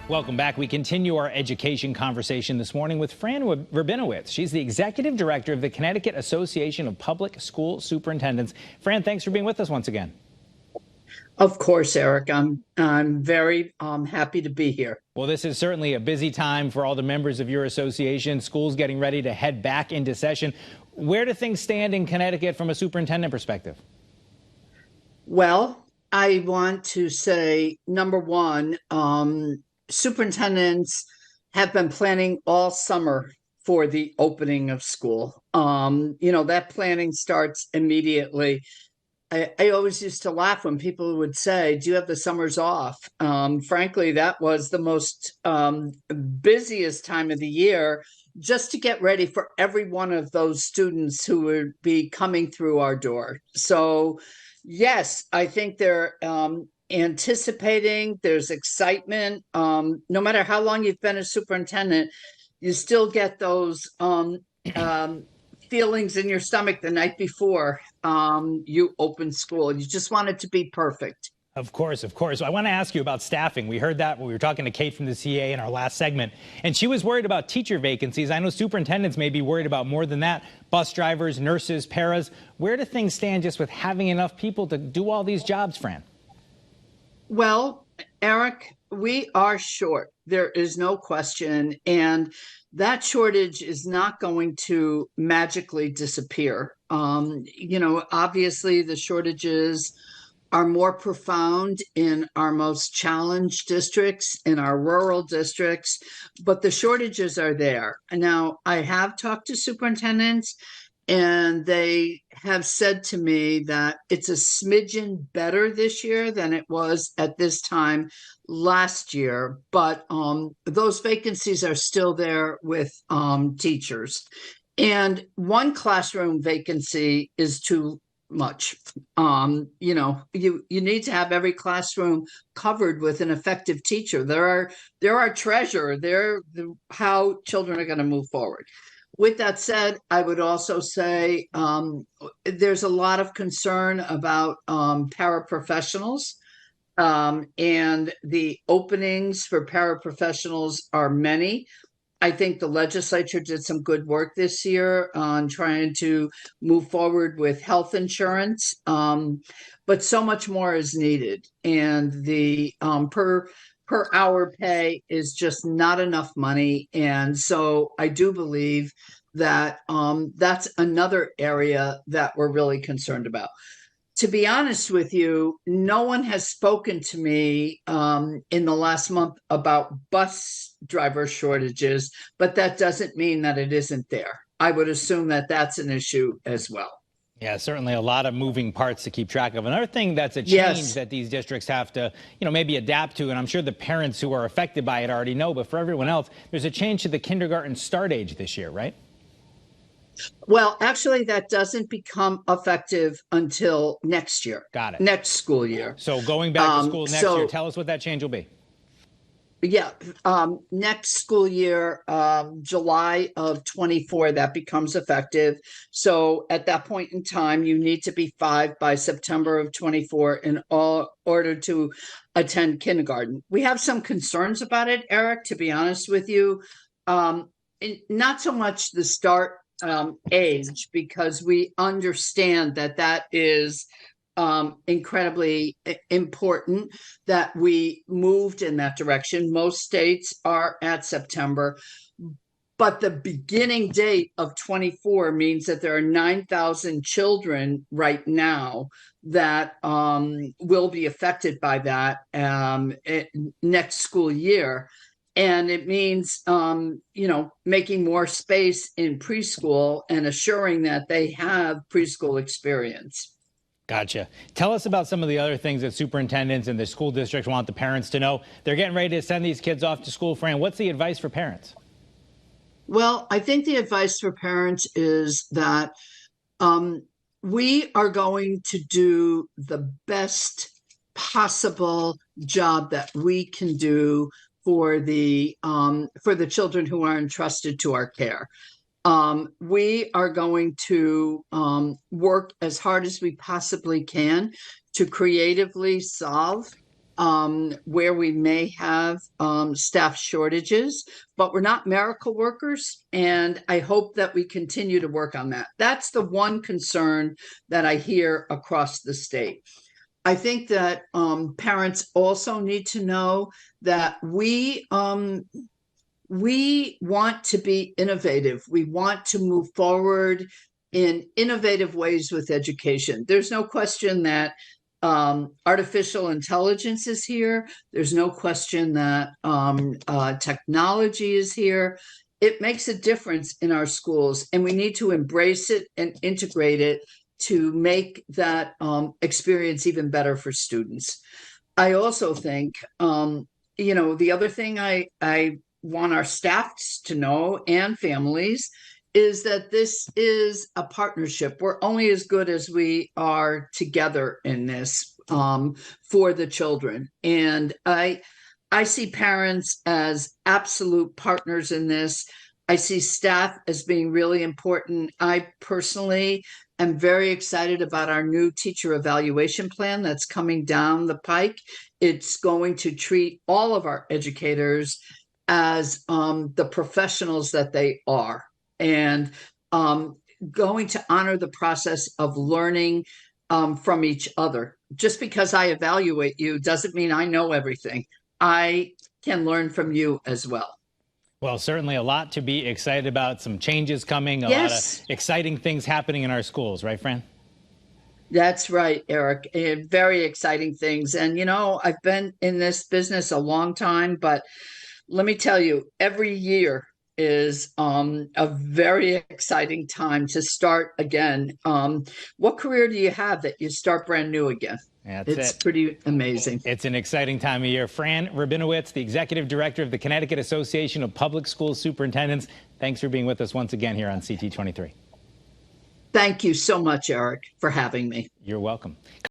Welcome back. We continue our education conversation this morning with Fran Rabinowitz. She's the executive director of the Connecticut Association of Public School Superintendents. Fran, thanks for being with us once again. Of course, Eric. I'm very happy to be here. Well, this is certainly a busy time for all the members of your association. Schools getting ready to head back into session. Where do things stand in Connecticut from a superintendent perspective? Well, I want to say, number one, superintendents have been planning all summer for the opening of school. That planning starts immediately. I always used to laugh when people would say, "Do you have the summers off?" Frankly, that was the most busiest time of the year just to get ready for every one of those students who would be coming through our door. So, yes, I think they're anticipating, there's excitement. No matter how long you've been a superintendent, you still get those feelings in your stomach the night before you open school. You just want it to be perfect. Of course, of course. I want to ask you about staffing. We heard that when we were talking to Kate from the CA in our last segment, and she was worried about teacher vacancies. I know superintendents may be worried about more than that. Bus drivers, nurses, paras. Where do things stand just with having enough people to do all these jobs, Fran? Well, Eric, we are short. There is no question. And that shortage is not going to magically disappear. Obviously the shortages are more profound in our most challenged districts, in our rural districts, but the shortages are there. Now, I have talked to superintendents, and they have said to me that it's a smidgen better this year than it was at this time last year. But those vacancies are still there with teachers. And one classroom vacancy is too much. You need to have every classroom covered with an effective teacher. They're our treasure. They're how children are going to move forward. With that said, I would also say there's a lot of concern about paraprofessionals, and the openings for paraprofessionals are many. I think the legislature did some good work this year on trying to move forward with health insurance, but so much more is needed. And the per hour pay is just not enough money. And so I do believe that that's another area that we're really concerned about. To be honest with you, no one has spoken to me in the last month about bus driver shortages, but that doesn't mean that it isn't there. I would assume that that's an issue as well. Yeah, certainly a lot of moving parts to keep track of. Another thing that's a change that these districts have to, maybe adapt to, and I'm sure the parents who are affected by it already know, but for everyone else, there's a change to the kindergarten start age this year, right? Well, actually, that doesn't become effective until next year. Got it. Next school year. So going back to school next year, tell us what that change will be. Yeah, next school year, July of 24, that becomes effective. So at that point in time, you need to be 5 by September of 24 in order to attend kindergarten. We have some concerns about it, Eric, to be honest with you. Not so much the start age, because we understand that is incredibly important that we moved in that direction. Most states are at September, but the beginning date of 24 means that there are 9,000 children right now that will be affected by that next school year. And it means, making more space in preschool and assuring that they have preschool experience. Gotcha. Tell us about some of the other things that superintendents and the school districts want the parents to know. They're getting ready to send these kids off to school. Fran, what's the advice for parents? Well, I think the advice for parents is that we are going to do the best possible job that we can do for the children who are entrusted to our care. We are going to work as hard as we possibly can to creatively solve where we may have staff shortages, but we're not miracle workers. And I hope that we continue to work on that. That's the one concern that I hear across the state. I think that parents also need to know that we want to be innovative. We want to move forward in innovative ways with education. There's no question that artificial intelligence is here. There's no question that technology is here. It makes a difference in our schools, and we need to embrace it and integrate it to make that experience even better for students. I also think, the other thing I want our staff to know and families is that this is a partnership. We're only as good as we are together in this for the children. And I see parents as absolute partners in this. I see staff as being really important. I personally am very excited about our new teacher evaluation plan that's coming down the pike. It's going to treat all of our educators as the professionals that they are, and going to honor the process of learning from each other. Just because I evaluate you doesn't mean I know everything. I can learn from you as well. Well, certainly a lot to be excited about, some changes coming, a lot of exciting things happening in our schools, right, Fran? That's right, Eric. Very exciting things. And, I've been in this business a long time, but let me tell you, every year is a very exciting time to start again. What career do you have that you start brand new again? It's pretty amazing. It's an exciting time of year. Fran Rabinowitz, the Executive Director of the Connecticut Association of Public School Superintendents. Thanks for being with us once again here on CT23. Thank you so much, Eric, for having me. You're welcome.